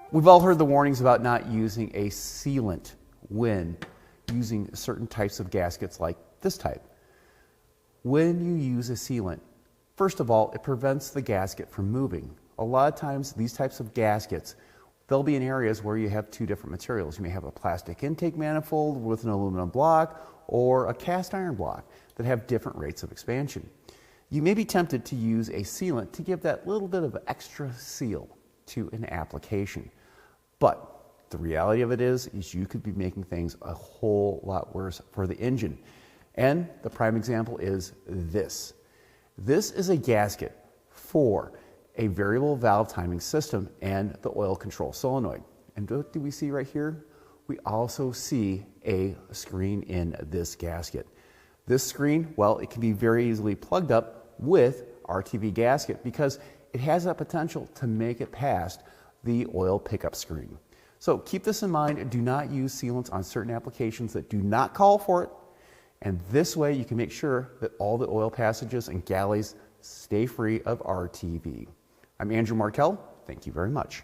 We've all heard the warnings about not using a sealant when using certain types of gaskets like this type. When you use a sealant, first of all, it prevents the gasket from moving. A lot of times these types of gaskets, they'll be in areas where you have two different materials. You may have a plastic intake manifold with an aluminum block or a cast iron block that have different rates of expansion. You may be tempted to use a sealant to give that little bit of extra seal to an application. But the reality of it is you could be making things a whole lot worse for the engine. And the prime example is this. This is a gasket for a variable valve timing system and the oil control solenoid. And what do we see right here? We also see a screen in this gasket. This screen, well, it can be very easily plugged up with RTV gasket because it has that potential to make it past the oil pickup screen. So keep this in mind. Do not use sealants on certain applications that do not call for it. And this way you can make sure that all the oil passages and galleys stay free of RTV. I'm Andrew Martell. Thank you very much.